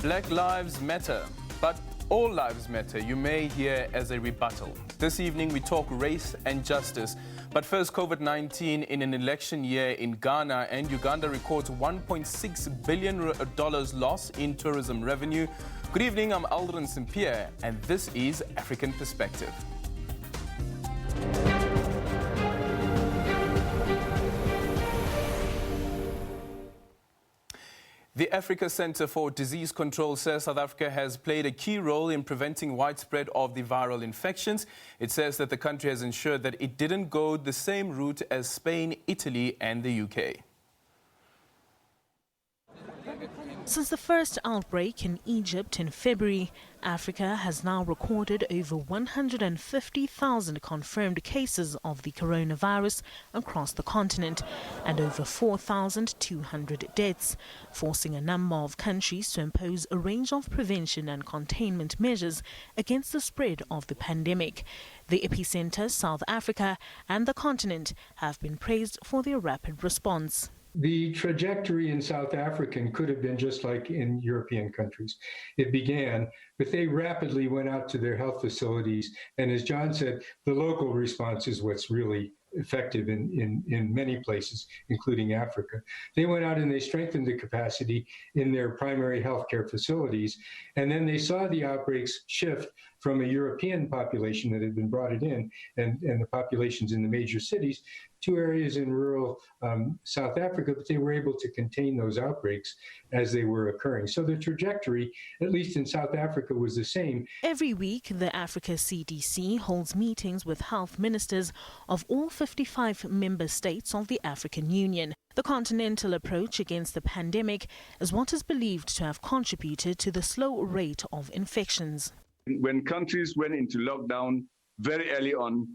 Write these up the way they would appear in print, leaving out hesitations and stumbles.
Black Lives Matter, but all lives matter, you may hear as a rebuttal. This evening we talk race and justice. But first, COVID-19 in an election year in Ghana, and Uganda records $1.6 billion loss in tourism revenue. Good evening, I'm Aldrin St-Pierre, and this is African Perspective. The Africa Centre for Disease Control says South Africa has played a key role in preventing widespread of the viral infections. It says that the country has ensured that it didn't go the same route as Spain, Italy and the UK. Since the first outbreak in Egypt in February, Africa has now recorded over 150,000 confirmed cases of the coronavirus across the continent and over 4,200 deaths, forcing a number of countries to impose a range of prevention and containment measures against the spread of the pandemic. The epicenter, South Africa, and the continent have been praised for their rapid response. The trajectory in South Africa could have been just like in European countries. It began, but they rapidly went out to their health facilities. And as John said, the local response is what's really effective in many places, including Africa. They went out and they strengthened the capacity in their primary healthcare facilities. And then they saw the outbreaks shift from a European population that had been brought in and the populations in the major cities to areas in rural South Africa, but they were able to contain those outbreaks as they were occurring. So the trajectory, at least in South Africa, was the same. Every week, the Africa CDC holds meetings with health ministers of all 55 member states of the African Union. The continental approach against the pandemic is what is believed to have contributed to the slow rate of infections. When countries went into lockdown very early on,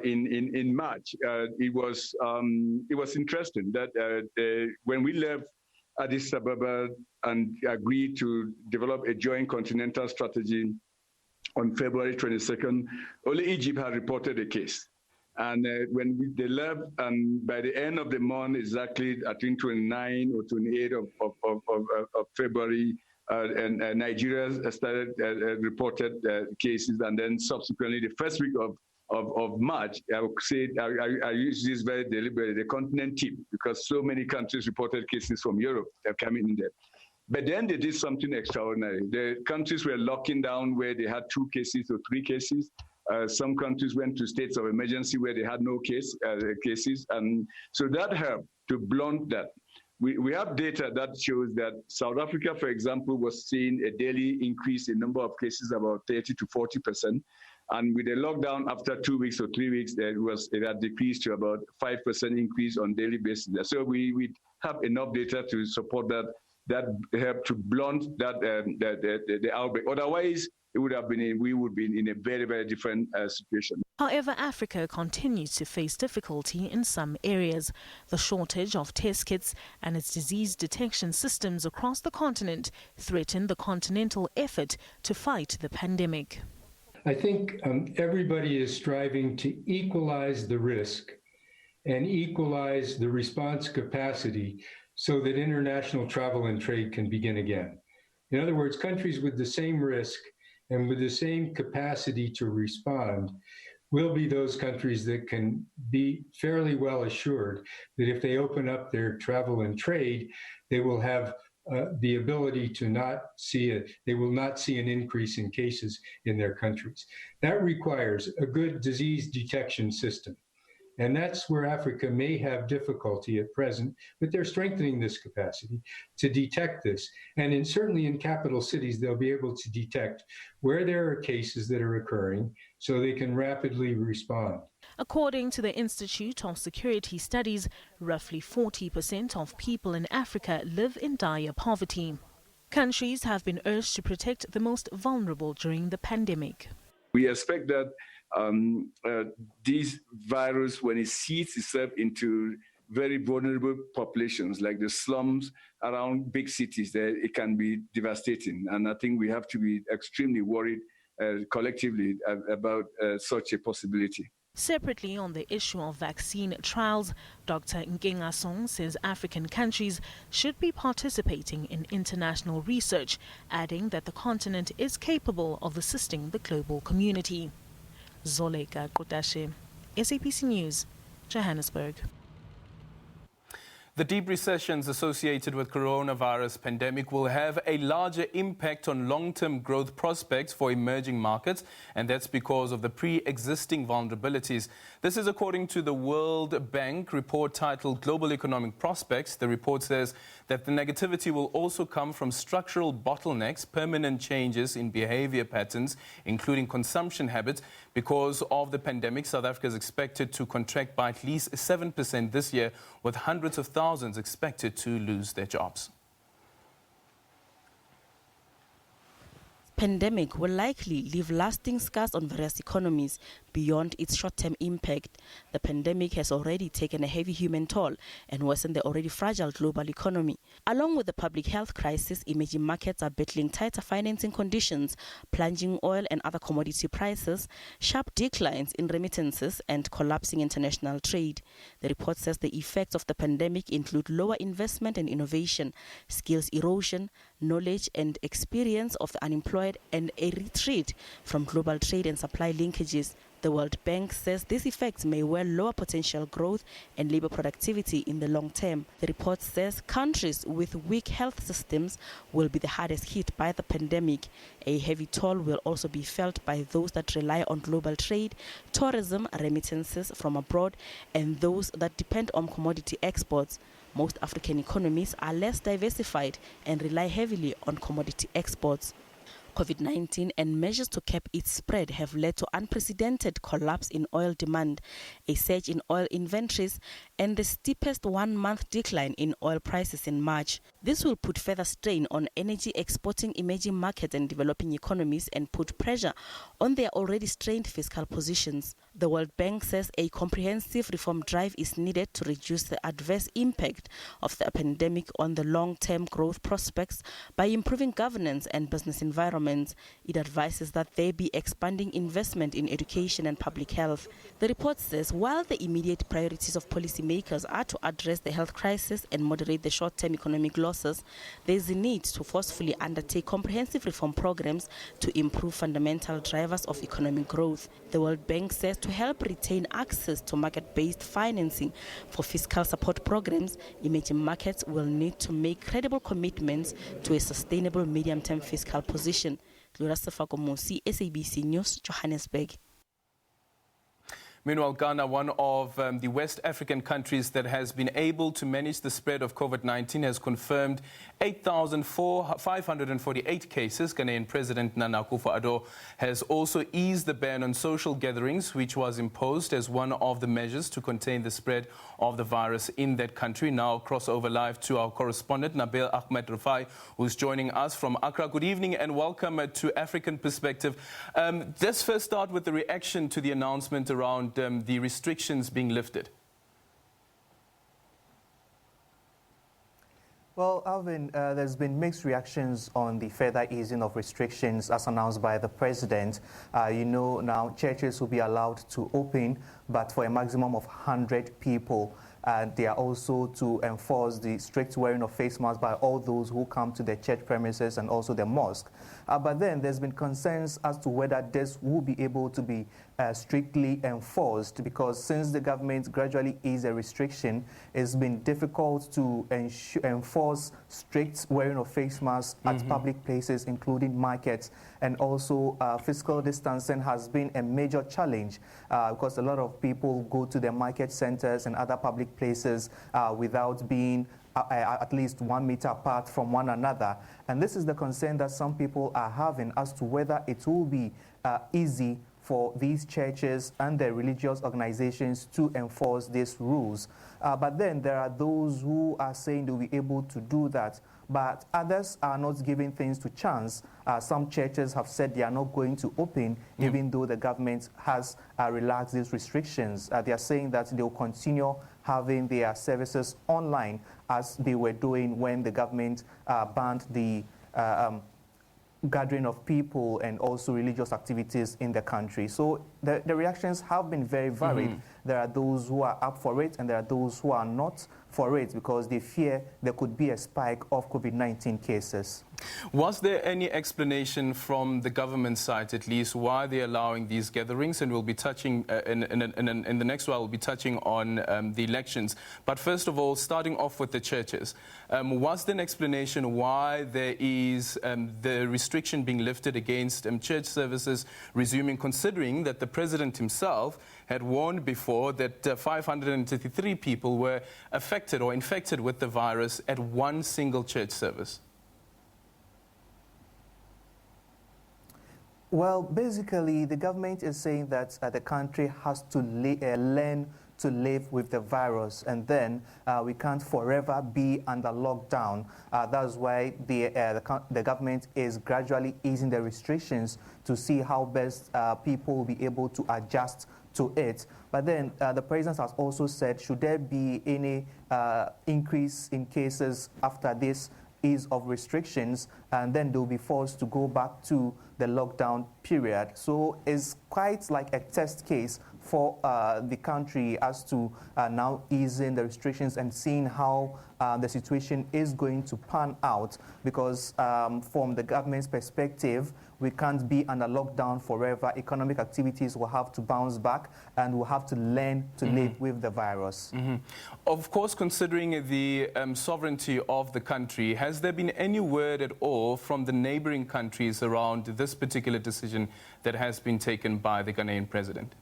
in March, it was interesting that when we left Addis Ababa and agreed to develop a joint continental strategy on February 22nd, only Egypt had reported a case. And when they left, and by the end of the month, exactly I think 29 or 28 of February, and Nigeria started reported cases, and then subsequently the first week of March, I would say, I use this very deliberately, the continent tip, because so many countries reported cases from Europe that are coming in there. But then they did something extraordinary. The countries were locking down where they had 2 cases or 3 cases. Some countries went to states of emergency where they had no cases. And so that helped to blunt that. We have data that shows that South Africa, for example, was seeing a daily increase in number of cases about 30 to 40%. And with the lockdown after 2 weeks or 3 weeks, it had decreased to about 5% increase on daily basis. So we have enough data to support that help to blunt the outbreak. Otherwise, we would be in a very, very different situation. However, Africa continues to face difficulty in some areas. The shortage of test kits and its disease detection systems across the continent threaten the continental effort to fight the pandemic. I think everybody is striving to equalize the risk and equalize the response capacity so that international travel and trade can begin again. In other words, countries with the same risk and with the same capacity to respond will be those countries that can be fairly well assured that if they open up their travel and trade, they will have the ability to they will not see an increase in cases in their countries. That requires a good disease detection system. And that's where Africa may have difficulty at present, but they're strengthening this capacity to detect this. And certainly in capital cities, they'll be able to detect where there are cases that are occurring so they can rapidly respond. According to the Institute of Security Studies, roughly 40% of people in Africa live in dire poverty. Countries have been urged to protect the most vulnerable during the pandemic. We expect that this virus, when it seeds itself into very vulnerable populations like the slums around big cities, it can be devastating. And I think we have to be extremely worried collectively about such a possibility. Separately, on the issue of vaccine trials, Dr. Nkenga Song says African countries should be participating in international research, adding that the continent is capable of assisting the global community. Zoleka Kotashe, SABC News, Johannesburg. The deep recessions associated with coronavirus pandemic will have a larger impact on long-term growth prospects for emerging markets, and that's because of the pre-existing vulnerabilities. This is according to the World Bank report titled Global Economic Prospects. The report says that the negativity will also come from structural bottlenecks, permanent changes in behavior patterns, including consumption habits. Because of the pandemic, South Africa is expected to contract by at least 7% this year, with hundreds of thousands expected to lose their jobs. Pandemic will likely leave lasting scars on various economies beyond its short-term impact. The pandemic has already taken a heavy human toll and worsened the already fragile global economy. Along with the public health crisis, emerging markets are battling tighter financing conditions, plunging oil and other commodity prices, sharp declines in remittances, and collapsing international trade. The report says the effects of the pandemic include lower investment and innovation, skills erosion, knowledge and experience of the unemployed, and a retreat from global trade and supply linkages. The World Bank says these effects may well lower potential growth and labor productivity in the long term. The report says countries with weak health systems will be the hardest hit by the pandemic. A heavy toll will also be felt by those that rely on global trade, tourism, remittances from abroad, and those that depend on commodity exports. Most African economies are less diversified and rely heavily on commodity exports. COVID-19 and measures to cap its spread have led to unprecedented collapse in oil demand, a surge in oil inventories, and the steepest one-month decline in oil prices in March. This will put further strain on energy exporting emerging markets and developing economies and put pressure on their already strained fiscal positions. The World Bank says a comprehensive reform drive is needed to reduce the adverse impact of the pandemic on the long-term growth prospects by improving governance and business environments. It advises that there be expanding investment in education and public health. The report says while the immediate priorities of policymakers are to address the health crisis and moderate the short-term economic losses, there is a need to forcefully undertake comprehensive reform programs to improve fundamental drivers of economic growth. The World Bank says to help retain access to market-based financing for fiscal support programs, emerging markets will need to make credible commitments to a sustainable medium-term fiscal position. SABC News, Johannesburg. Meanwhile, Ghana, one of the West African countries that has been able to manage the spread of COVID-19, has confirmed 8,548 cases. Ghanaian President Nana Akufo-Addo has also eased the ban on social gatherings, which was imposed as one of the measures to contain the spread of the virus in that country. Now, cross over live to our correspondent, Nabil Ahmed Rufai, who's joining us from Accra. Good evening and welcome to African Perspective. Let's first start with the reaction to the announcement around the restrictions being lifted. Well, Alvin, there's been mixed reactions on the further easing of restrictions as announced by the president. Now churches will be allowed to open, but for a maximum of 100 people. They are also to enforce the strict wearing of face masks by all those who come to the church premises and also the mosque. But then there's been concerns as to whether this will be able to be strictly enforced, because since the government gradually eased a restriction, it's been difficult to enforce strict wearing of face masks at public places, including markets. And also physical distancing has been a major challenge because a lot of people go to the market centers and other public places without being at least 1 meter apart from one another. And this is the concern that some people are having as to whether it will be easy for these churches and the religious organizations to enforce these rules. But then there are those who are saying they'll be able to do that, but others are not giving things to chance. Some churches have said they are not going to open, even though the government has relaxed these restrictions. They are saying that they'll continue having their services online as they were doing when the government banned the gathering of people and also religious activities in the country. So the reactions have been very varied. There are those who are up for it and there are those who are not for it because they fear there could be a spike of COVID-19 cases. Was there any explanation from the government side, at least, why they're allowing these gatherings? And we'll be touching, in the next while, we'll be touching on the elections. But first of all, starting off with the churches, was there an explanation why there is the restriction being lifted against church services resuming, considering that the president himself had warned before that 533 people were affected or infected with the virus at one single church service? Well, basically, the government is saying that the country has to learn to live with the virus, and then we can't forever be under lockdown. That's why the government is gradually easing the restrictions to see how best people will be able to adjust to it. But then the president has also said, should there be any increase in cases after this ease of restrictions, and then they'll be forced to go back to the lockdown period. So it's quite like a test case for the country as to now easing the restrictions and seeing how the situation is going to pan out, because from the government's perspective, we can't be under lockdown forever. Economic activities will have to bounce back and we'll have to learn to live with the virus. Of course, considering the sovereignty of the country, has there been any word at all from the neighboring countries around this particular decision that has been taken by the Ghanaian president?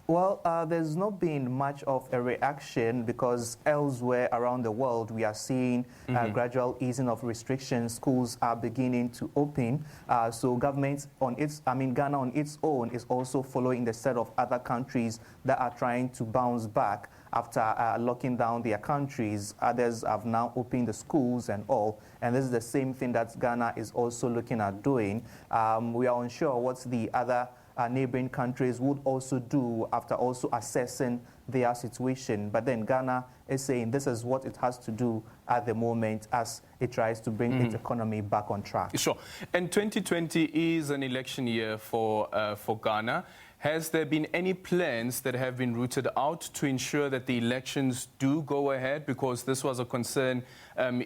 Well, there's not been much of a reaction because elsewhere around the world we are seeing gradual easing of restrictions. Schools are beginning to open. So government Ghana on its own is also following the set of other countries that are trying to bounce back after locking down their countries. Others have now opened the schools and all. And this is the same thing that Ghana is also looking at doing. We are unsure what the other neighboring countries would also do after also assessing their situation. But then Ghana is saying this is what it has to do at the moment as it tries to bring its economy back on track. Sure. And 2020 is an election year for Ghana. Has there been any plans that have been rooted out to ensure that the elections do go ahead? Because this was a concern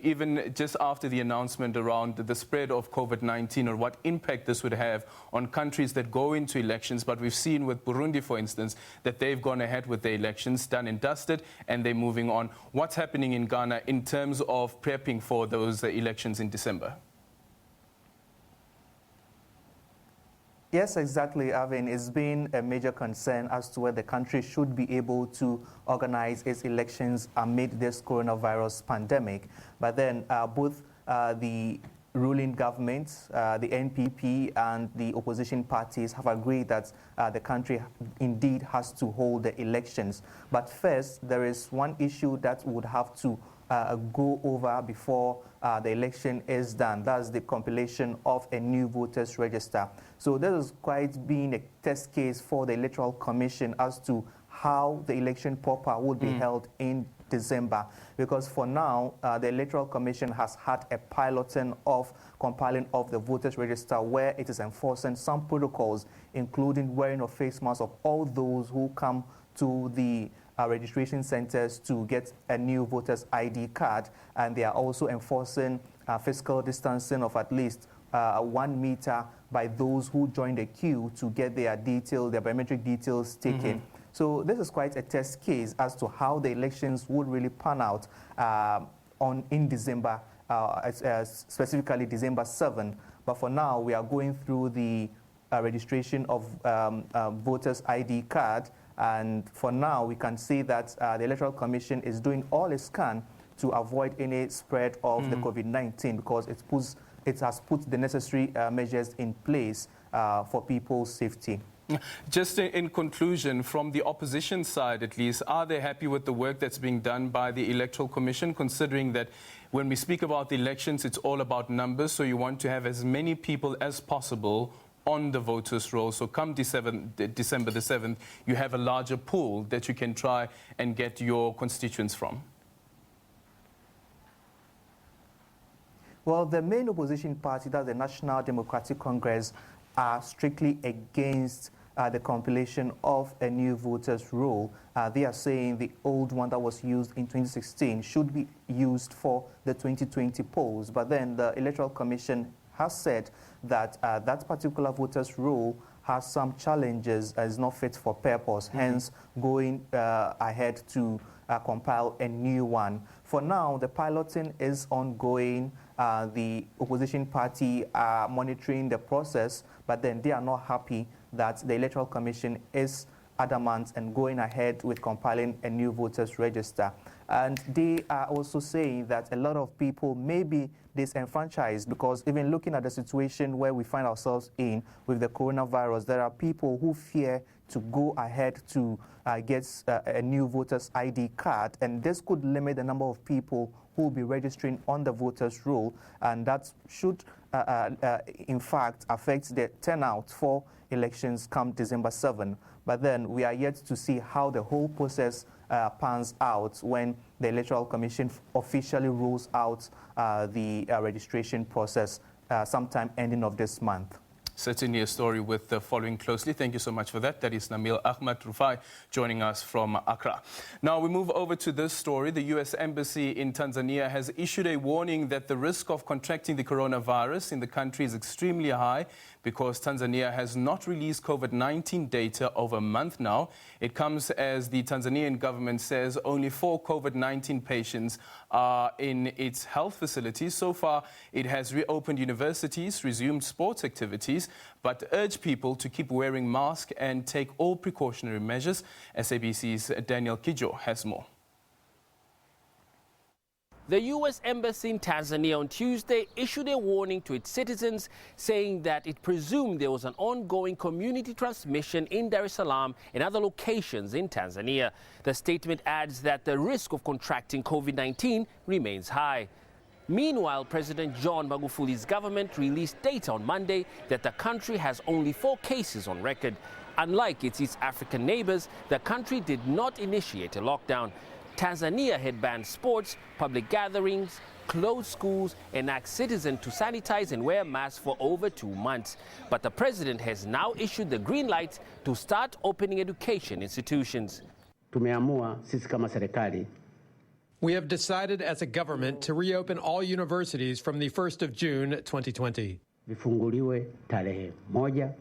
even just after the announcement around the spread of COVID-19 or what impact this would have on countries that go into elections. But we've seen with Burundi, for instance, that they've gone ahead with the elections, done and dusted, and they're moving on. What's happening in Ghana in terms of prepping for those elections in December? Yes, exactly, Arvin. It's been a major concern as to whether the country should be able to organize its elections amid this coronavirus pandemic. But then both the ruling government, the NPP, and the opposition parties have agreed that the country indeed has to hold the elections. But first, there is one issue that would have to go over before the election is done. That's the compilation of a new voters register. So this is quite being a test case for the Electoral Commission as to how the election proper would be held in December. Because for now, the Electoral Commission has had a piloting of compiling of the voters register where it is enforcing some protocols, including wearing of face masks of all those who come to the registration centers to get a new voter's ID card, and they are also enforcing physical distancing of at least 1 meter by those who join the queue to get their biometric details taken. So this is quite a test case as to how the elections would really pan out in December, specifically December 7. But for now, we are going through the registration of voters' ID card. And for now, we can see that the Electoral Commission is doing all it can to avoid any spread of the COVID-19 because it has put the necessary measures in place for people's safety. Just in conclusion, from the opposition side at least, are they happy with the work that's being done by the Electoral Commission, considering that when we speak about the elections, it's all about numbers, so you want to have as many people as possible on the voters' roll. So come December the 7th, you have a larger pool that you can try and get your constituents from. Well, the main opposition party, that's the National Democratic Congress, are strictly against the compilation of a new voters' roll. They are saying the old one that was used in 2016 should be used for the 2020 polls. But then the Electoral Commission has said that that particular voters' roll has some challenges and is not fit for purpose, hence going ahead to compile a new one. For now, the piloting is ongoing. The opposition party are monitoring the process, but then they are not happy that the Electoral Commission is adamant and going ahead with compiling a new voters register. And they are also saying that a lot of people may be disenfranchised because even looking at the situation where we find ourselves in with the coronavirus, there are people who fear to go ahead to get a new voters ID card, and this could limit the number of people who will be registering on the voters roll, and that should in fact affect the turnout for elections come December 7. But then we are yet to see how the whole process pans out when the Electoral Commission officially rules out the registration process sometime ending of this month. Certainly a story worth following closely. Thank you so much for that. That is Nabil Ahmed Rufai joining us from Accra. Now we move over to this story. The U.S. Embassy in Tanzania has issued a warning that the risk of contracting the coronavirus in the country is extremely high because Tanzania has not released COVID-19 data over a month now. It comes as the Tanzanian government says only 4 COVID-19 patients are in its health facilities. So far, it has reopened universities, resumed sports activities, but urged people to keep wearing masks and take all precautionary measures. SABC's Daniel Kijo has more. The U.S. Embassy in Tanzania on Tuesday issued a warning to its citizens, saying that it presumed there was an ongoing community transmission in Dar es Salaam and other locations in Tanzania. The statement adds that the risk of contracting COVID-19 remains high. Meanwhile, President John Magufuli's government released data on Monday that the country has only 4 cases on record. Unlike its East African neighbors, the country did not initiate a lockdown. Tanzania had banned sports, public gatherings, closed schools, and asked citizens to sanitize and wear masks for over 2 months. But the president has now issued the green light to start opening education institutions. Tumeamua sisi kama serikali. We have decided as a government to reopen all universities from the 1st of June 2020. Vifunguliwe tarehe 1.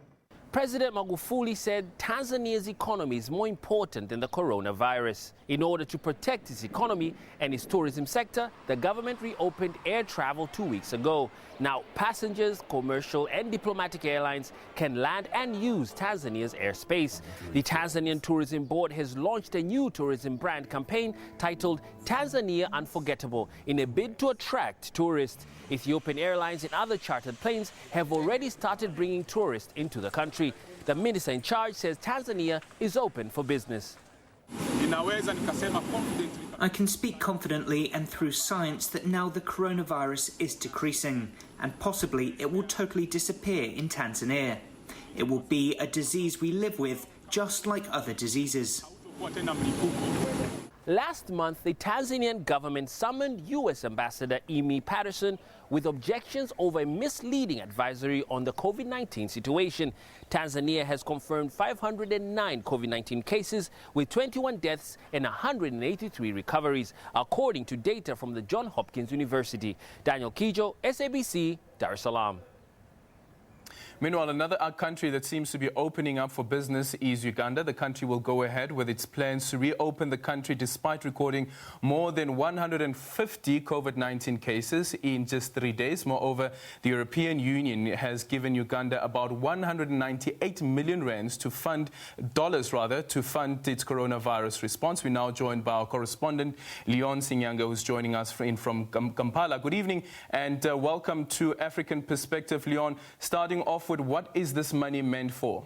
President Magufuli said Tanzania's economy is more important than the coronavirus. In order to protect its economy and its tourism sector, the government reopened air travel 2 weeks ago. Now, passengers, commercial and diplomatic airlines can land and use Tanzania's airspace. The Tanzanian Tourism Board has launched a new tourism brand campaign titled Tanzania Unforgettable in a bid to attract tourists. Ethiopian Airlines and other chartered planes have already started bringing tourists into the country. The minister in charge says Tanzania is open for business. I can speak confidently and through science that now the coronavirus is decreasing and possibly it will totally disappear in Tanzania. It will be a disease we live with just like other diseases. Last month, the Tanzanian government summoned U.S. Ambassador Amy Patterson with objections over a misleading advisory on the COVID-19 situation. Tanzania has confirmed 509 COVID-19 cases with 21 deaths and 183 recoveries, according to data from the Johns Hopkins University. Daniel Kijo, SABC, Dar es Salaam. Meanwhile, another country that seems to be opening up for business is Uganda. The country will go ahead with its plans to reopen the country despite recording more than 150 COVID-19 cases in just 3 days. Moreover, the European Union has given Uganda about 198 million rands to fund its coronavirus response. We're now joined by our correspondent, Leon Sinyanga, who's joining us from Kampala. Good evening and welcome to African Perspective. Leon, starting off with what is this money meant for?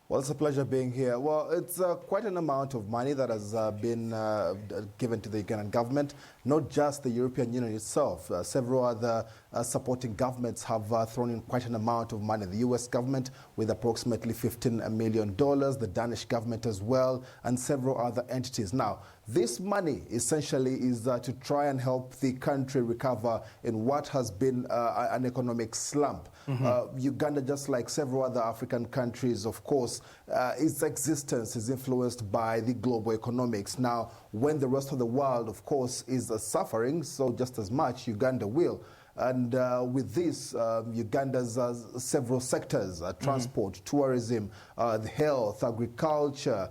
Well, it's a pleasure being here. Well, it's quite an amount of money that has been given to the Ugandan government. not just the European Union itself. Several other supporting governments have thrown in quite an amount of money. The US government with approximately $15 million, the Danish government as well, and several other entities. Now, this money essentially is to try and help the country recover in what has been an economic slump. Uganda, just like several other African countries, of course, its existence is influenced by the global economics. Now, when the rest of the world, of course, is suffering, so just as much Uganda will. And with this, Uganda's several sectors, transport, tourism, the health, agriculture,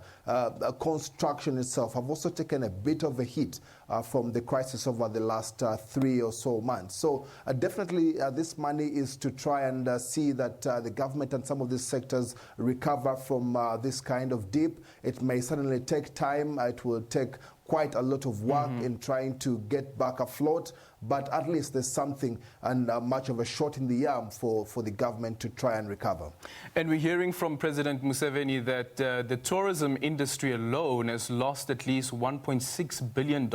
construction itself, have also taken a bit of a hit from the crisis over the last 3 or so months. So definitely this money is to try and see that the government and some of these sectors recover from this kind of dip. It may certainly take time. It will take quite a lot of work in trying to get back afloat, but at least there's something and much of a shot in the arm for the government to try and recover. And we're hearing from President Museveni that the tourism industry alone has lost at least $1.6 billion.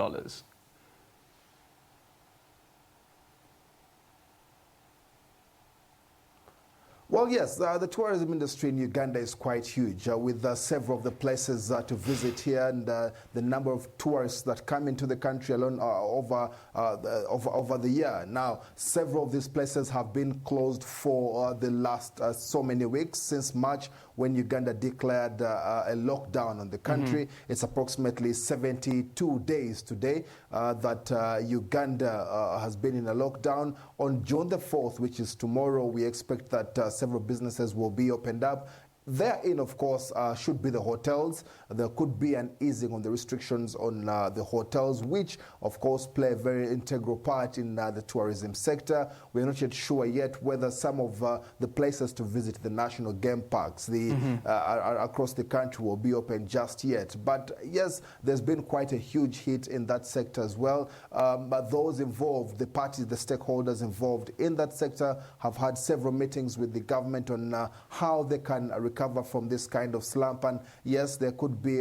Well, yes, the tourism industry in Uganda is quite huge, with several of the places to visit here, and the number of tourists that come into the country alone over the year. Now, several of these places have been closed for the last so many weeks, since March, when Uganda declared a lockdown on the country. It's approximately 72 days today that Uganda has been in a lockdown. On June the 4th, which is tomorrow, we expect that several businesses will be opened up. Therein, of course, should be the hotels. There could be an easing on the restrictions on the hotels, which, of course, play a very integral part in the tourism sector. We're not yet sure yet whether some of the places to visit, the national game parks across the country, will be open just yet. But yes, there's been quite a huge hit in that sector as well. But those involved, the parties, the stakeholders involved in that sector, have had several meetings with the government on how they can recover from this kind of slump. And yes, there could be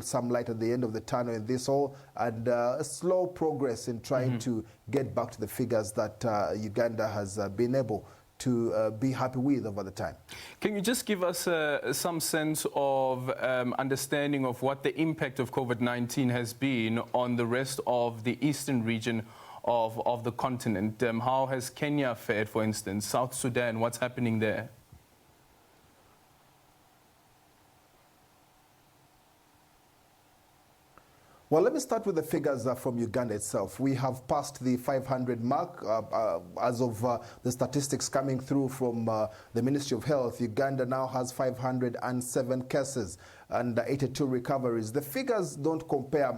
some light at the end of the tunnel in this all, and a slow progress in trying to get back to the figures that Uganda has been able to be happy with over the time. Can you just give us some sense of understanding of what the impact of COVID-19 has been on the rest of the eastern region of the continent? How has Kenya fared, for instance, South Sudan? What's happening there? Well, let me start with the figures from Uganda itself. We have passed the 500 mark as of the statistics coming through from the Ministry of Health. Uganda now has 507 cases and 82 recoveries. The figures don't compare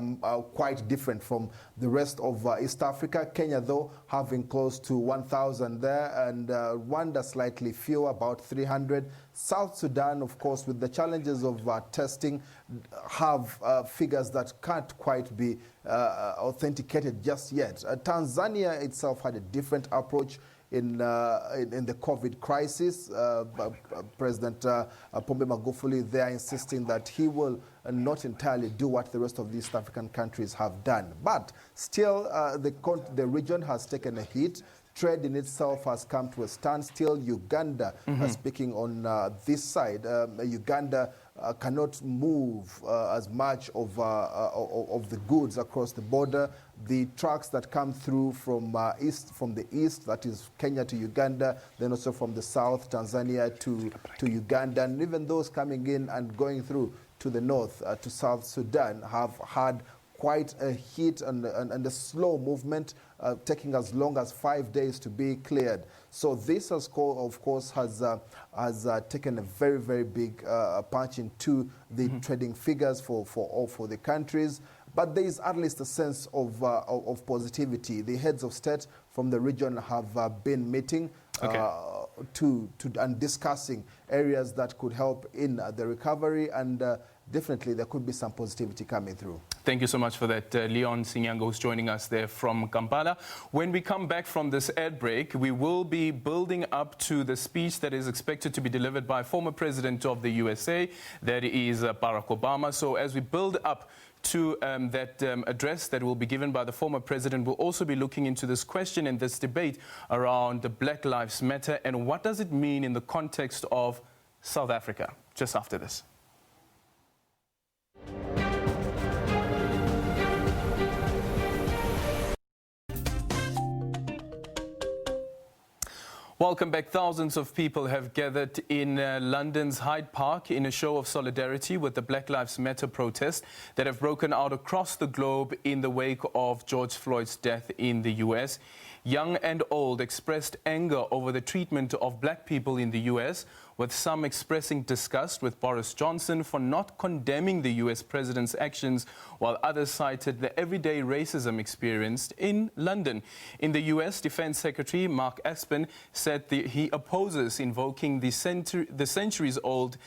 quite different from the rest of East Africa. Kenya, though, having close to 1,000 there, and Rwanda slightly fewer, about 300. South Sudan, of course, with the challenges of testing, have figures that can't quite be authenticated just yet. Tanzania itself had a different approach in the COVID crisis. President Pombe Magufuli there insisting that he will not entirely do what the rest of the East African countries have done. But still, the region has taken a hit. Trade in itself has come to a standstill. Uganda, speaking on this side, Uganda cannot move as much of the goods across the border. The trucks that come through from the east, that is Kenya to Uganda, then also from the south, Tanzania to Uganda, and even those coming in and going through to the north, to South Sudan, have had quite a hit and a slow movement, taking as long as 5 days to be cleared. So this, of course, has taken a very, very big punch into the trading figures for the countries. But there is at least a sense of positivity. The heads of state from the region have been meeting and discussing areas that could help in the recovery, and definitely there could be some positivity coming through. Thank you so much for that, Leon Sinyango, who's joining us there from Kampala. When we come back from this ad break, we will be building up to the speech that is expected to be delivered by former President of the USA, that is Barack Obama. So as we build up to that address that will be given by the former president, we'll also be looking into this question and this debate around the Black Lives Matter and what does it mean in the context of South Africa, just after this. Welcome back. Thousands of people have gathered in London's Hyde Park in a show of solidarity with the Black Lives Matter protests that have broken out across the globe in the wake of George Floyd's death in the US. Young and old expressed anger over the treatment of black people in the US, with some expressing disgust with Boris Johnson for not condemning the US president's actions, while others cited the everyday racism experienced in London. In the US, Defense Secretary Mark Espen said he opposes invoking the centuries-old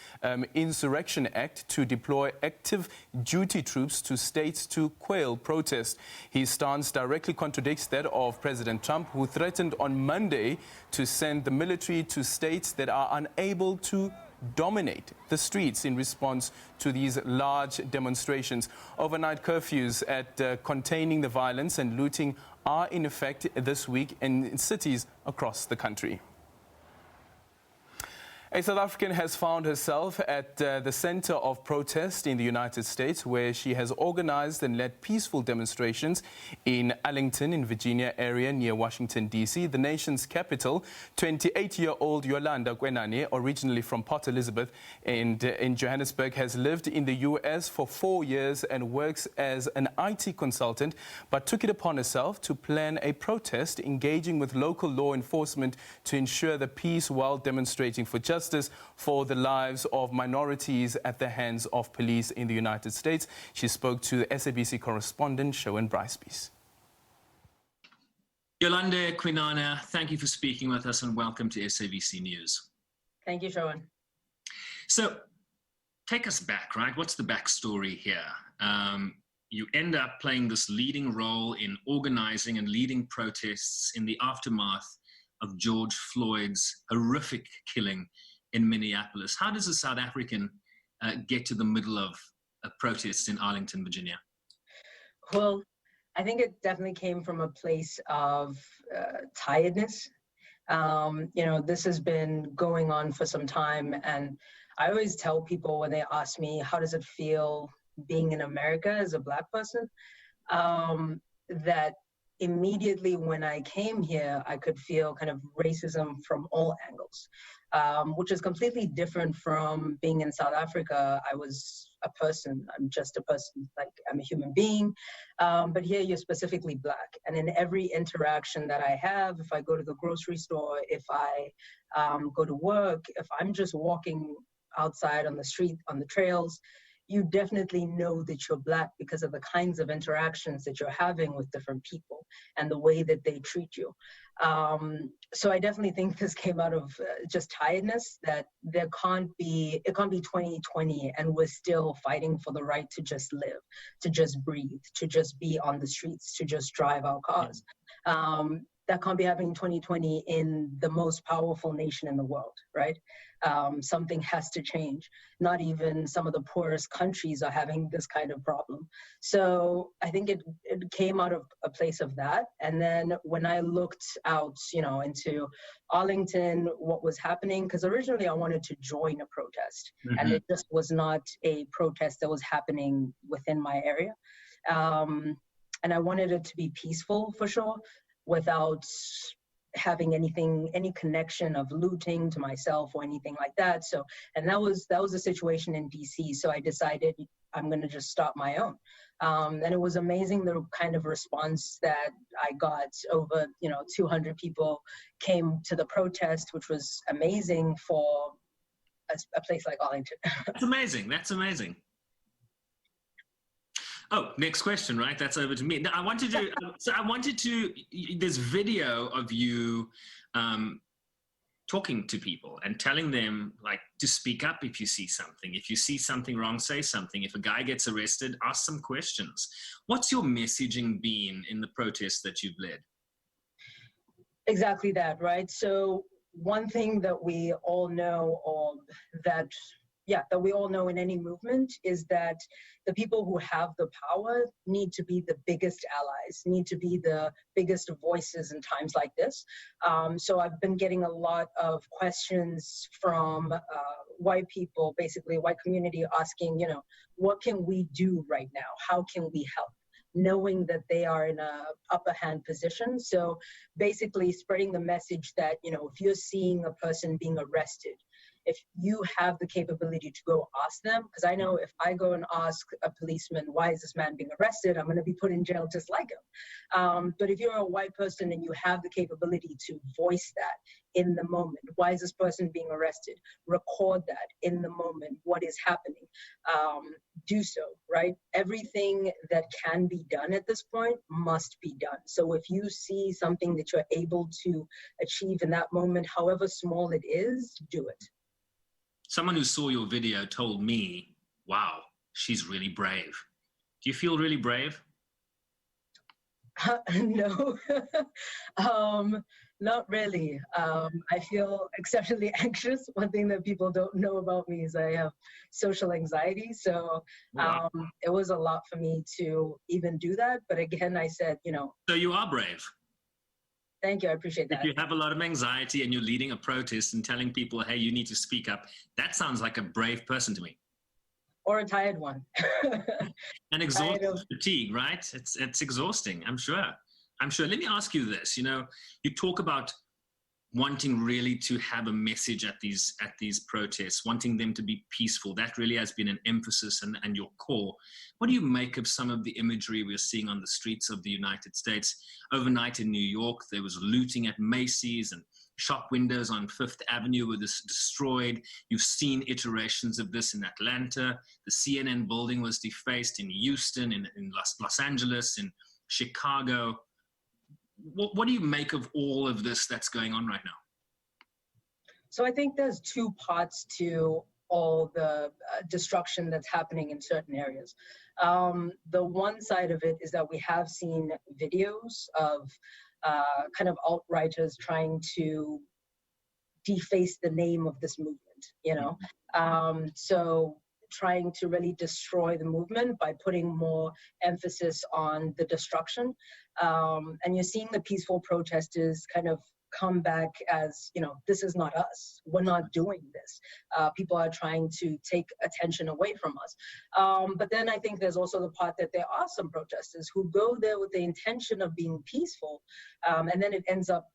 Insurrection Act to deploy active duty troops to states to quell protest. His stance directly contradicts that of President Trump, who threatened on Monday to send the military to states that are unable to dominate the streets in response to these large demonstrations. Overnight curfews at containing the violence and looting are in effect this week in cities across the country. A South African has found herself at the center of protest in the United States, where she has organized and led peaceful demonstrations in Arlington, in Virginia area near Washington, D.C., the nation's capital. 28-year-old Yolanda Kwenane, originally from Port Elizabeth and in Johannesburg, has lived in the U.S. for 4 years and works as an IT consultant, but took it upon herself to plan a protest, engaging with local law enforcement to ensure the peace while demonstrating for justice for the lives of minorities at the hands of police in the United States. She spoke to the SABC correspondent, Shoan Brycebees. Yolanda Kwenane, thank you for speaking with us and welcome to SABC News. Thank you, Shoan. So, take us back, right? What's the backstory here? You end up playing this leading role in organizing and leading protests in the aftermath of George Floyd's horrific killing in Minneapolis. How does a South African get to the middle of protests in Arlington, Virginia? Well, I think it definitely came from a place of tiredness. You know, this has been going on for some time, and I always tell people when they ask me, how does it feel being in America as a Black person, that immediately when I came here, I could feel kind of racism from all angles, which is completely different from being in South Africa. I was a person, I'm just a person, like I'm a human being, but here you're specifically Black. And in every interaction that I have, if I go to the grocery store, if I go to work, if I'm just walking outside on the street, on the trails, you definitely know that you're Black because of the kinds of interactions that you're having with different people and the way that they treat you. So I definitely think this came out of just tiredness, that it can't be 2020 and we're still fighting for the right to just live, to just breathe, to just be on the streets, to just drive our cars. That can't be happening in 2020 in the most powerful nation in the world, right? Something has to change. Not even some of the poorest countries are having this kind of problem. So I think it came out of a place of that. And then when I looked out, you know, into Arlington, what was happening, because originally I wanted to join a protest, and it just was not a protest that was happening within my area. And I wanted it to be peaceful for sure, without having any connection of looting to myself or anything like that. So, and that was a situation in DC. So I decided I'm going to just start my own. And it was amazing the kind of response that I got. Over, 200 people came to the protest, which was amazing for a place like Arlington. That's amazing. That's amazing. Oh, next question, right? That's over to me. Now, I wanted to, there's video of you talking to people and telling them like to speak up if you see something. If you see something wrong, say something. If a guy gets arrested, ask some questions. What's your messaging been in the protests that you've led? Exactly that, right? So one thing that we all know, or that we all know in any movement, is that the people who have the power need to be the biggest allies, need to be the biggest voices in times like this. So I've been getting a lot of questions from white people, basically white community, asking, what can we do right now? How can we help? Knowing that they are in a upper hand position. So basically spreading the message that, if you're seeing a person being arrested, if you have the capability to go ask them, because I know if I go and ask a policeman, why is this man being arrested, I'm going to be put in jail just like him. But if you're a white person and you have the capability to voice that in the moment, why is this person being arrested? Record that in the moment, what is happening. Do so, right? Everything that can be done at this point must be done. So if you see something that you're able to achieve in that moment, however small it is, do it. Someone who saw your video told me, wow, she's really brave. Do you feel really brave? No, not really. I feel exceptionally anxious. One thing that people don't know about me is I have social anxiety. So it was a lot for me to even do that. But again, I said, So you are brave. Thank you. I appreciate that. If you have a lot of anxiety and you're leading a protest and telling people, hey, you need to speak up, that sounds like a brave person to me. Or a tired one. And exhausted, fatigue, right? It's exhausting, I'm sure. Let me ask you this. You talk about wanting really to have a message at these protests, wanting them to be peaceful. That really has been an emphasis and your core. What do you make of some of the imagery we're seeing on the streets of the United States? Overnight in New York, there was looting at Macy's and shop windows on Fifth Avenue were destroyed. You've seen iterations of this in Atlanta. The CNN building was defaced in Houston, in Los Angeles, in Chicago. What do you make of all of this that's going on right now? So I think there's two parts to all the destruction that's happening in certain areas. The one side of it is that we have seen videos of kind of alt-righters trying to deface the name of this movement, so trying to really destroy the movement by putting more emphasis on the destruction. And you're seeing the peaceful protesters kind of come back as, this is not us. We're not doing this. People are trying to take attention away from us. But then I think there's also the part that there are some protesters who go there with the intention of being peaceful, and then it ends up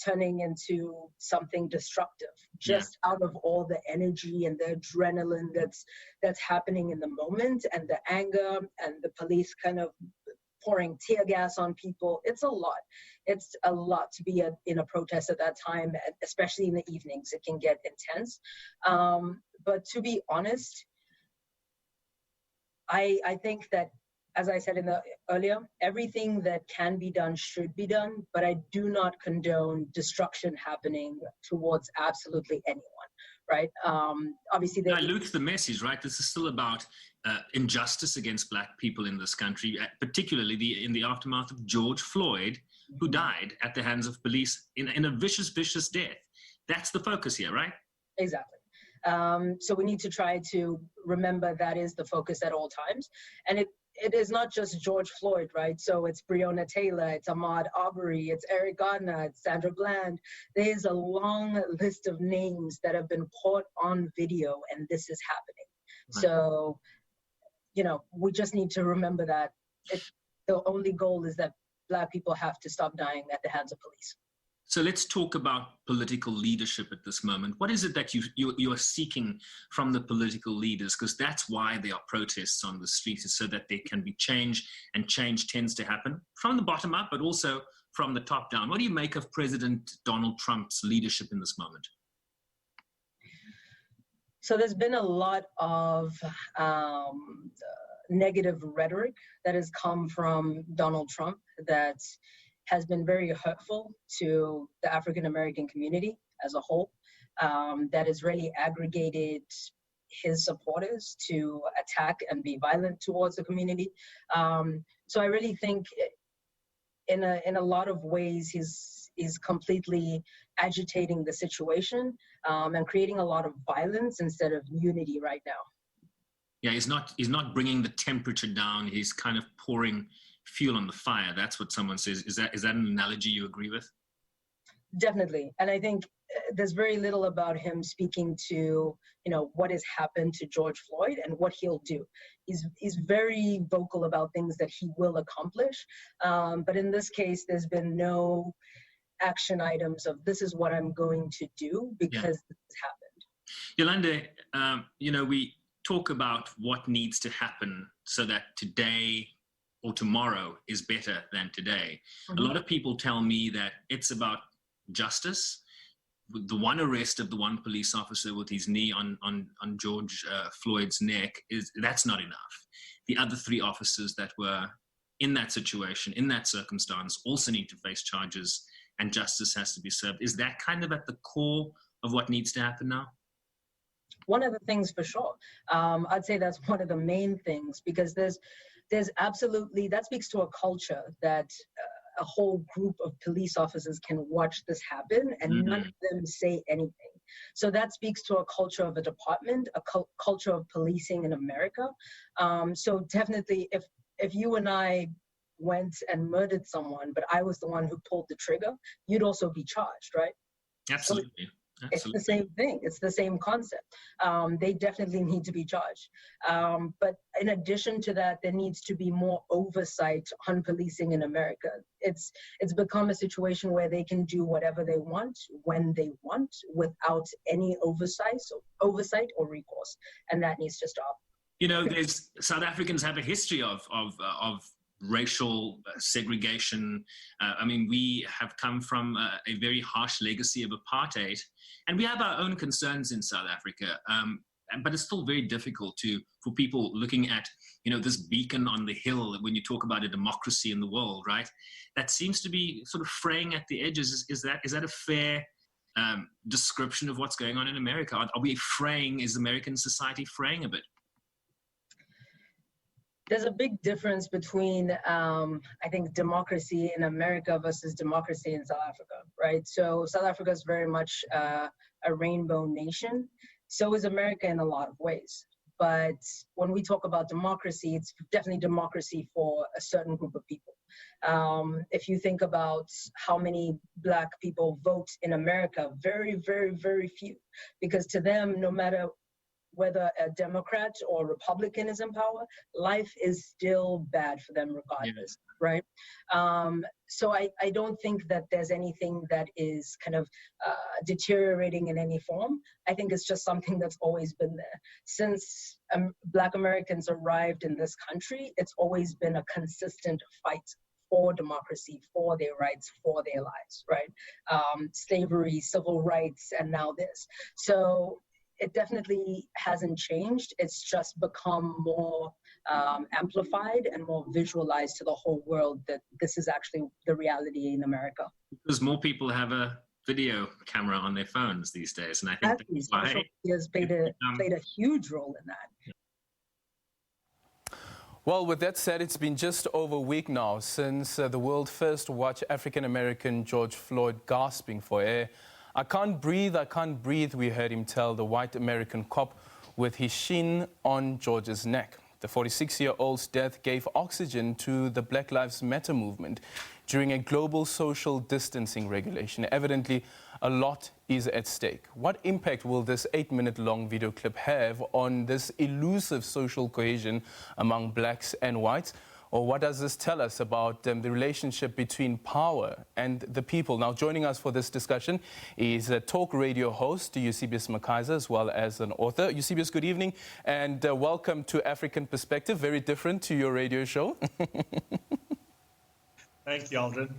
turning into something destructive, just out of all the energy and the adrenaline that's happening in the moment, and the anger, and the police kind of pouring tear gas on people. It's a lot. It's a lot to be in a protest at that time, especially in the evenings. It can get intense. But to be honest, I think that, as I said earlier, everything that can be done should be done, but I do not condone destruction happening towards absolutely anyone, right? Obviously, I dilutes the message, right? This is still about injustice against Black people in this country, particularly in the aftermath of George Floyd, who died at the hands of police in a vicious death. That's the focus here, right? Exactly. So we need to try to remember that is the focus at all times. And it is not just George Floyd, right? So it's Breonna Taylor, it's Ahmaud Arbery, it's Eric Garner, it's Sandra Bland. There is a long list of names that have been caught on video, and this is happening. Right. So, we just need to remember that the only goal is that Black people have to stop dying at the hands of police. So let's talk about political leadership at this moment. What is it that you are seeking from the political leaders? Because that's why there are protests on the streets, is so that there can be change, and change tends to happen from the bottom up, but also from the top down. What do you make of President Donald Trump's leadership in this moment? So there's been a lot of negative rhetoric that has come from Donald Trump that has been very hurtful to the African-American community. as a whole that has really aggregated his supporters to attack and be violent towards the community. So I really think in a lot of ways he's completely agitating the situation and creating a lot of violence instead of unity right now. Yeah, he's not bringing the temperature down. He's kind of pouring fuel on the fire. That's what someone says. Is that an analogy you agree with? Definitely. And I think there's very little about him speaking to, what has happened to George Floyd and what he'll do. He's very vocal about things that he will accomplish. But in this case, there's been no action items of this is what I'm going to do because this has happened. Yolanda, we talk about what needs to happen so that today or tomorrow is better than today. Mm-hmm. A lot of people tell me that it's about justice. The one arrest of the one police officer with his knee on George Floyd's neck, that's not enough. The other three officers that were in that situation, in that circumstance, also need to face charges and justice has to be served. Is that kind of at the core of what needs to happen now? One of the things for sure. I'd say that's one of the main things because there's absolutely, that speaks to a culture that a whole group of police officers can watch this happen and none of them say anything. So that speaks to a culture of a department, a culture of policing in America. So definitely if you and I went and murdered someone, but I was the one who pulled the trigger, you'd also be charged, right? Absolutely. So it's the same thing. It's the same concept. They definitely need to be charged. But in addition to that, there needs to be more oversight on policing in America. It's become a situation where they can do whatever they want, when they want, without any oversight or recourse. And that needs to stop. South Africans have a history of racial segregation. We have come from a very harsh legacy of apartheid, and we have our own concerns in South Africa. But it's still very difficult for people looking at, this beacon on the hill when you talk about a democracy in the world, right? That seems to be sort of fraying at the edges. Is that a fair description of what's going on in America? Are we fraying? Is American society fraying a bit? There's a big difference between, I think, democracy in America versus democracy in South Africa, right? So South Africa is very much a rainbow nation. So is America in a lot of ways. But when we talk about democracy, it's definitely democracy for a certain group of people. If you think about how many Black people vote in America, very, very, very few. Because to them, no matter whether a Democrat or Republican is in power, life is still bad for them regardless, right? So I don't think that there's anything that is kind of deteriorating in any form. I think it's just something that's always been there. Since Black Americans arrived in this country, it's always been a consistent fight for democracy, for their rights, for their lives, right? Slavery, civil rights, and now this. So it definitely hasn't changed. It's just become more amplified and more visualized to the whole world that this is actually the reality in America. Because more people have a video camera on their phones these days, and I think that's why social media has played a huge role in that. Well, with that said, it's been just over a week now since the world first watched African-American George Floyd gasping for air. I can't breathe, we heard him tell the white American cop with his shin on George's neck. The 46-year-old's death gave oxygen to the Black Lives Matter movement during a global social distancing regulation. Evidently, a lot is at stake. What impact will this 8-minute-long video clip have on this elusive social cohesion among blacks and whites? Or what does this tell us about the relationship between power and the people? Now, joining us for this discussion is a talk radio host, Eusebius Makaiser, as well as an author. Eusebius, good evening, and welcome to African Perspective. Very different to your radio show. Thank you, Aldrin.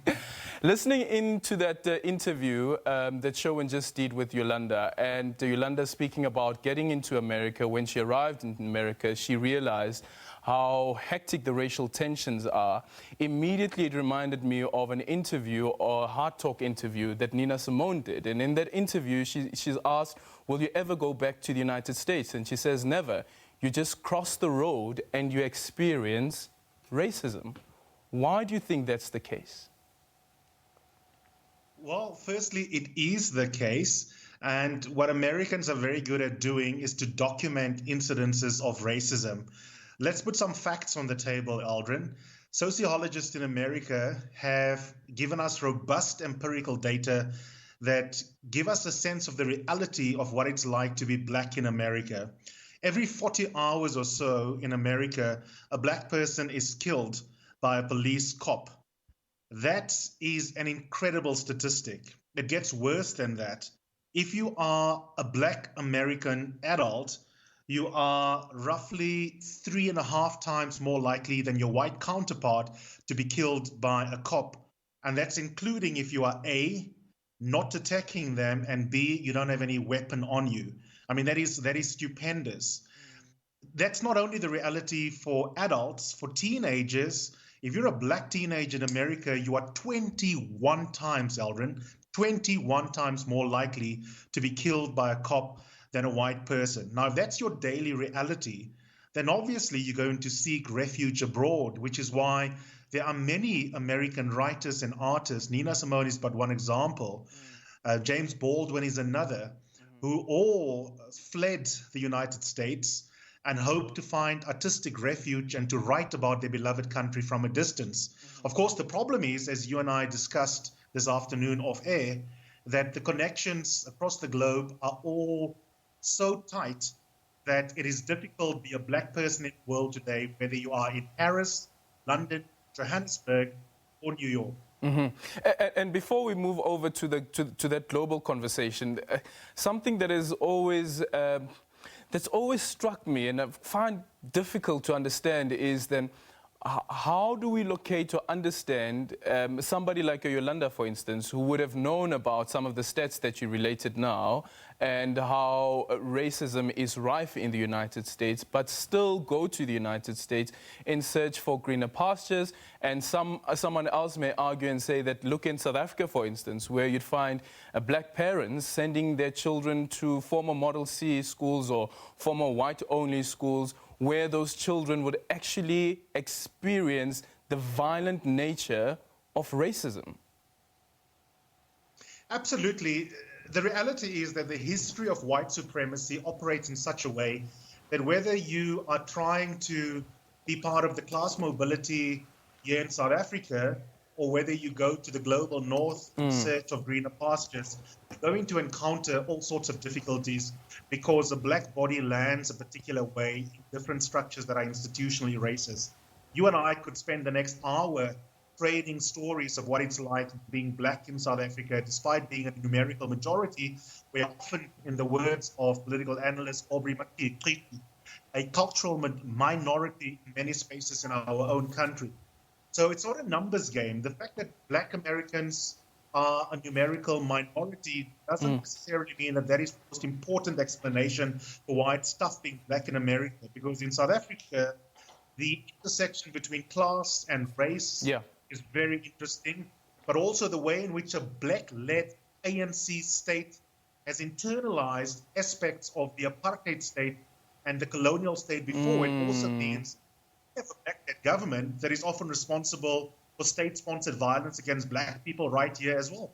Listening into that interview that Sherwin just did with Yolanda, and Yolanda speaking about getting into America. When she arrived in America, she realized how hectic the racial tensions are, immediately it reminded me of an interview or a Hard Talk interview that Nina Simone did. And in that interview, she's asked, will you ever go back to the United States? And she says, never. You just cross the road and you experience racism. Why do you think that's the case? Well, firstly, it is the case. And what Americans are very good at doing is to document incidences of racism. Let's put some facts on the table, Aldrin. Sociologists in America have given us robust empirical data that give us a sense of the reality of what it's like to be black in America. Every 40 hours or so in America, a black person is killed by a police cop. That is an incredible statistic. It gets worse than that. If you are a black American adult, you are roughly 3.5 times more likely than your white counterpart to be killed by a cop. And that's including if you are A, not attacking them, and B, you don't have any weapon on you. I mean, that is stupendous. That's not only the reality for adults, for teenagers. If you're a black teenager in America, you are 21 times, Aldrin, 21 times more likely to be killed by a cop than a white person. Now, if that's your daily reality, then obviously you're going to seek refuge abroad, which is why there are many American writers and artists. Nina Simone is but one example. James Baldwin is another, who all fled the United States and hope to find artistic refuge and to write about their beloved country from a distance. Of course, the problem is, as you and I discussed this afternoon off air, that the connections across the globe are all so tight that it is difficult to be a black person in the world today, whether you are in Paris, London, Johannesburg, or New York. And before we move over to that global conversation, something that is always that's always struck me and I find difficult to understand is then how do we locate or understand somebody like a Yolanda, for instance, who would have known about some of the stats that you related now and how racism is rife in the United States, but still go to the United States in search for greener pastures? And someone else may argue and say that, look in South Africa, for instance, where you'd find black parents sending their children to former Model C schools or former white-only schools, where those children would actually experience the violent nature of racism. Absolutely. The reality is that the history of white supremacy operates in such a way that whether you are trying to be part of the class mobility here in South Africa, or whether you go to the global north in search of greener pastures, you're going to encounter all sorts of difficulties because the black body lands a particular way in different structures that are institutionally racist. You and I could spend the next hour trading stories of what it's like being black in South Africa, despite being a numerical majority. We are often, in the words of political analyst Aubrey McKee, a cultural minority in many spaces in our own country. So it's not a numbers game. The fact that black Americans are a numerical minority doesn't necessarily mean that that is the most important explanation for why it's tough being black in America. Because in South Africa, the intersection between class and race is very interesting, but also the way in which a black-led ANC state has internalized aspects of the apartheid state and the colonial state before. It also means we have a black-led government that is often responsible for state-sponsored violence against black people right here as well.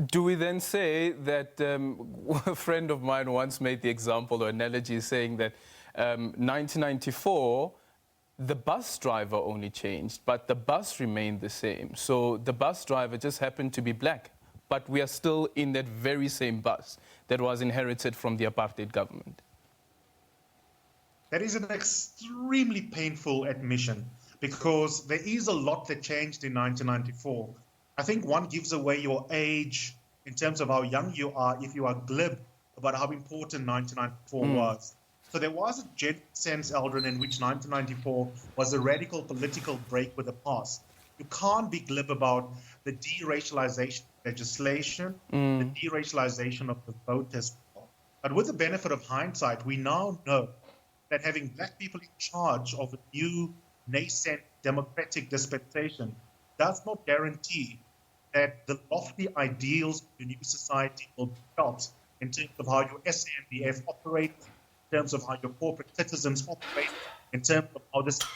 Do we then say that a friend of mine once made the example or analogy saying that 1994, the bus driver only changed, but the bus remained the same. So the bus driver just happened to be black, but we are still in that very same bus that was inherited from the apartheid government. That is an extremely painful admission because there is a lot that changed in 1994. I think one gives away your age in terms of how young you are if you are glib about how important 1994 was. So there was a genuine sense, Aldrin, in which 1994 was a radical political break with the past. You can't be glib about the deracialization legislation, the deracialization of the vote as well. But with the benefit of hindsight, we now know that having black people in charge of a new nascent democratic dispensation does not guarantee that the lofty ideals of the new society will be felt in terms of how your SANDF operates, in terms of how your corporate citizens operate, in terms of how this is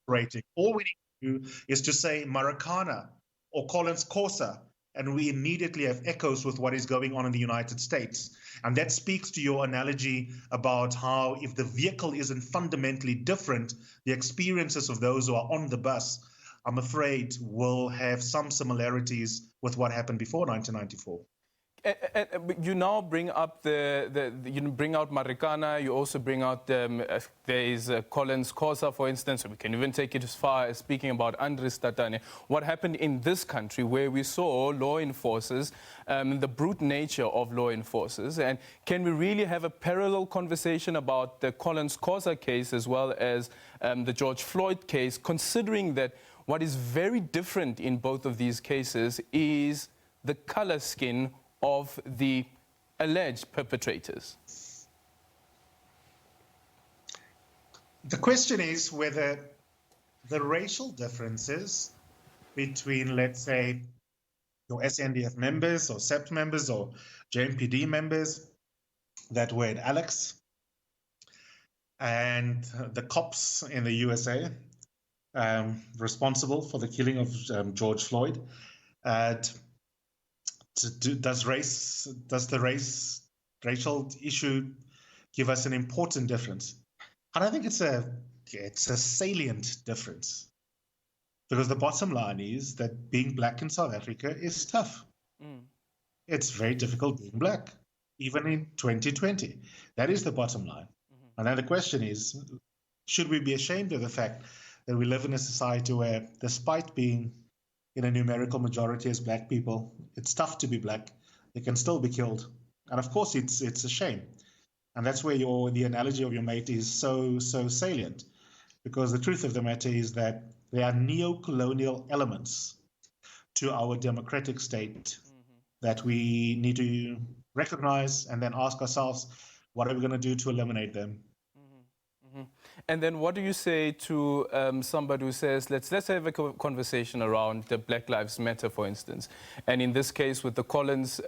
operating. All we need to do is to say Marikana or Collins Kosa, and we immediately have echoes with what is going on in the United States. And that speaks to your analogy about how if the vehicle isn't fundamentally different, the experiences of those who are on the bus, I'm afraid, will have some similarities with what happened before 1994. You now bring up you bring out Marikana. You also bring out there is Collins Kosa, for instance. We can even take it as far as speaking about Andries Tatane. What happened in this country, where we saw law enforcers, the brute nature of law enforcers, and can we really have a parallel conversation about the Collins Kosa case as well as the George Floyd case, considering that what is very different in both of these cases is the color skin of the alleged perpetrators? The question is whether the racial differences between, let's say, your SANDF members or SEPT members or JMPD members that were at Alex and the cops in the USA responsible for the killing of George Floyd, does the racial issue give us an important difference? I don't think it's a salient difference, because the bottom line is that being black in South Africa is tough. It's very difficult being black, even in 2020. That is the bottom line. And then the question is, should we be ashamed of the fact that we live in a society where, despite being in a numerical majority as black people, it's tough to be black. They can still be killed. And of course, it's a shame. And that's where the analogy of your mate is so salient. Because the truth of the matter is that there are neo-colonial elements to our democratic state that we need to recognize and then ask ourselves, what are we going to do to eliminate them? And then what do you say to somebody who says, let's have a conversation around the Black Lives Matter, for instance. And in this case, with the Collins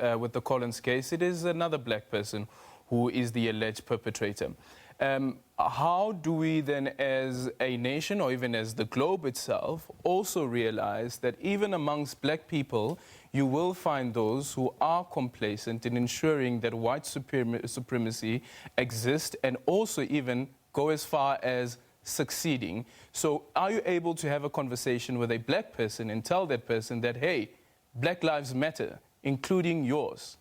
case, it is another black person who is the alleged perpetrator. How do we then, as a nation or even as the globe itself, also realize that even amongst black people, you will find those who are complacent in ensuring that white supremacy exists, and also even go as far as succeeding? So are you able to have a conversation with a black person and tell that person that, hey, Black Lives Matter, including yours?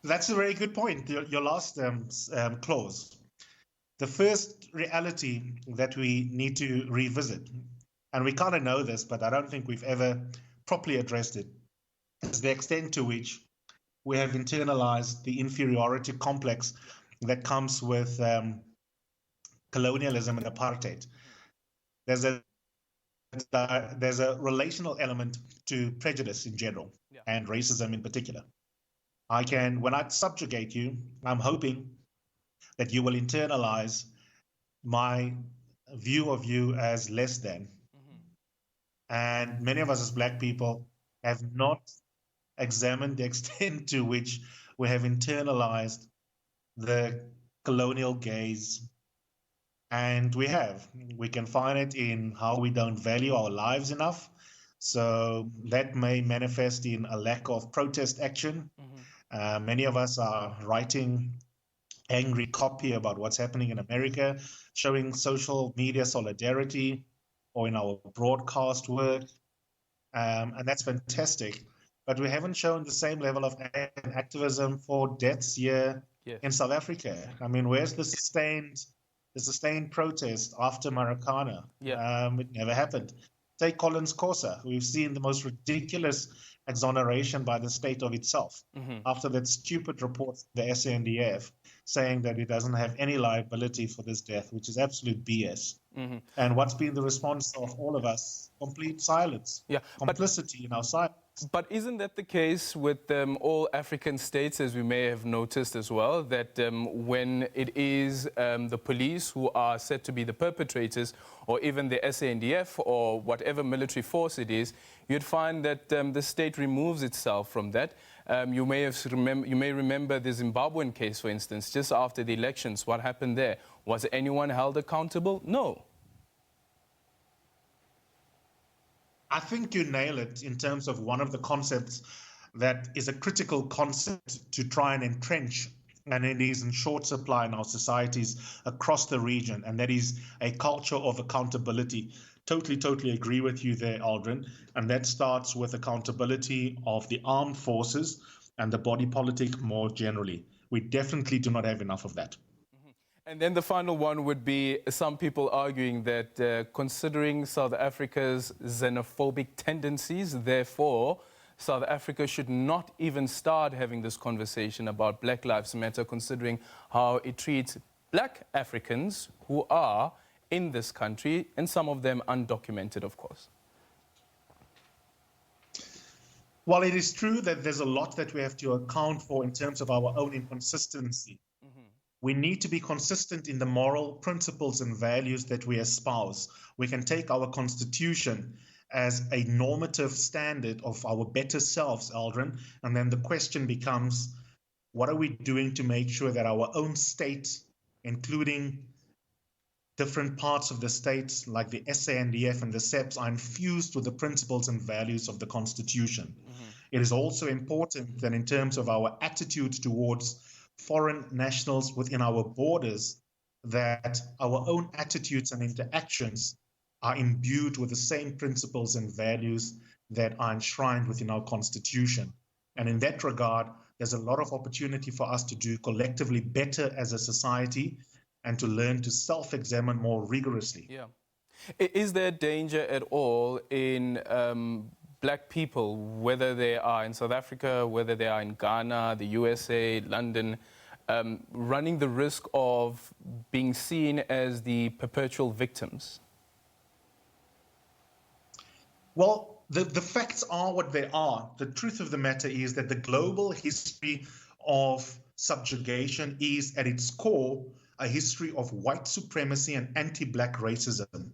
That's a very good point, your last clause. The first reality that we need to revisit, and we kind of know this, but I don't think we've ever properly addressed it, is the extent to which we have internalized the inferiority complex that comes with colonialism and apartheid. There's a relational element to prejudice in general, and racism in particular. When I subjugate you, I'm hoping that you will internalize my view of you as less than. And many of us as black people have not examined the extent to which we have internalized the colonial gaze. And we can find it in how we don't value our lives enough. So that may manifest in a lack of protest action. Many of us are writing angry copy about what's happening in America, showing social media solidarity, or in our broadcast work. And that's fantastic. But we haven't shown the same level of activism for deaths here in South Africa. I mean, where's the sustained protest after Marikana? It never happened. Take Collins Kosa. We've seen the most ridiculous exoneration by the state of itself after that stupid report, the SANDF, saying that it doesn't have any liability for this death, which is absolute BS. And what's been the response of all of us? Complete silence, complicity in our silence. But isn't that the case with all African states, as we may have noticed as well, that when it is the police who are said to be the perpetrators, or even the SANDF or whatever military force it is, you'd find that the state removes itself from that. You may remember the Zimbabwean case, for instance, just after the elections. What happened there? Was anyone held accountable? No. I think you nail it in terms of one of the concepts that is a critical concept to try and entrench, and it is in short supply in our societies across the region, and that is a culture of accountability. Totally agree with you there, Aldrin, and that starts with accountability of the armed forces and the body politic more generally. We definitely do not have enough of that. And then the final one would be some people arguing that considering South Africa's xenophobic tendencies, therefore, South Africa should not even start having this conversation about Black Lives Matter, considering how it treats Black Africans who are in this country, and some of them undocumented, of course. While it is true that there's a lot that we have to account for in terms of our own inconsistency, we need to be consistent in the moral principles and values that we espouse. We can take our constitution as a normative standard of our better selves, Aldrin, and then the question becomes, what are we doing to make sure that our own state, including different parts of the states like the SANDF and the SEPs, are infused with the principles and values of the Constitution. It is also important that in terms of our attitude towards foreign nationals within our borders, that our own attitudes and interactions are imbued with the same principles and values that are enshrined within our Constitution. And in that regard, there's a lot of opportunity for us to do collectively better as a society and to learn to self-examine more rigorously. Yeah. Is there danger at all in Black people, whether they are in South Africa, whether they are in Ghana, the USA, London, running the risk of being seen as the perpetual victims? Well, the facts are what they are. The truth of the matter is that the global history of subjugation is at its core a history of white supremacy and anti-Black racism.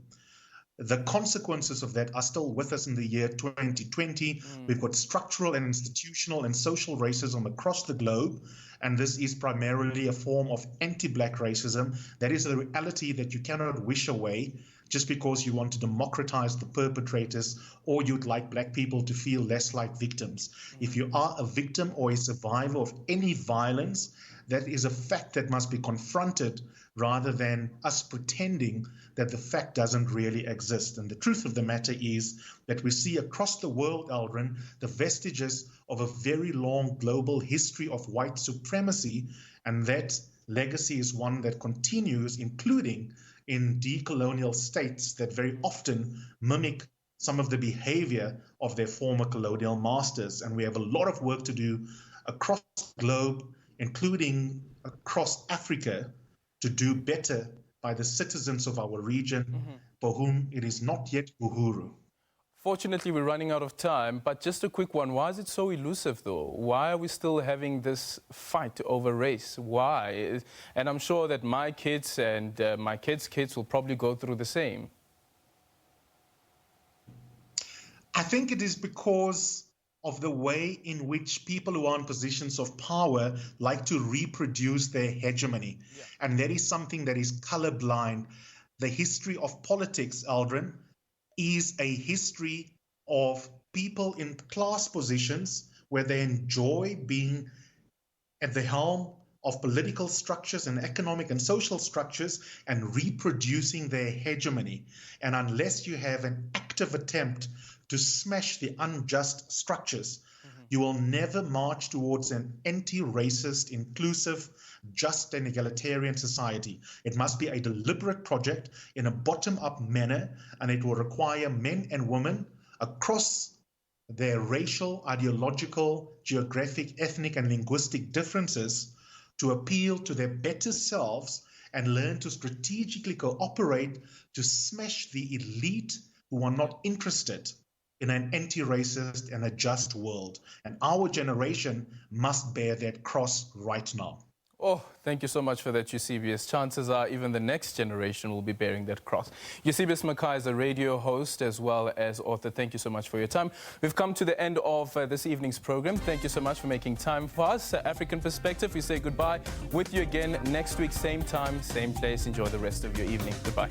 The consequences of that are still with us in the year 2020. We've got structural and institutional and social racism across the globe, and this is primarily a form of anti-Black racism. That is a reality that you cannot wish away just because you want to democratize the perpetrators or you'd like Black people to feel less like victims. If you are a victim or a survivor of any violence, that is a fact that must be confronted rather than us pretending that the fact doesn't really exist. And the truth of the matter is that we see across the world, Aldrin, the vestiges of a very long global history of white supremacy, and that legacy is one that continues, including in decolonial states that very often mimic some of the behavior of their former colonial masters. And we have a lot of work to do across the globe, including across Africa, to do better by the citizens of our region for whom it is not yet Uhuru. Fortunately, we're running out of time, but just a quick one. Why is it so elusive, though? Why are we still having this fight over race? Why? And I'm sure that my kids and my kids' kids will probably go through the same. I think it is because of the way in which people who are in positions of power like to reproduce their hegemony. Yeah. And that is something that is colorblind. The history of politics, Aldrin, is a history of people in class positions where they enjoy being at the helm of political structures and economic and social structures and reproducing their hegemony. And unless you have an active attempt to smash the unjust structures, you will never march towards an anti-racist, inclusive, just and egalitarian society. It must be a deliberate project in a bottom-up manner, and it will require men and women across their racial, ideological, geographic, ethnic, and linguistic differences to appeal to their better selves and learn to strategically cooperate to smash the elite who are not interested in an anti-racist and a just world. And our generation must bear that cross right now. Oh, thank you so much for that, Eusebius. Chances are even the next generation will be bearing that cross. Eusebius Mackay is a radio host as well as author. Thank you so much for your time. We've come to the end of this evening's program. Thank you so much for making time for us. African Perspective, we say goodbye. With you again next week, same time, same place. Enjoy the rest of your evening. Goodbye.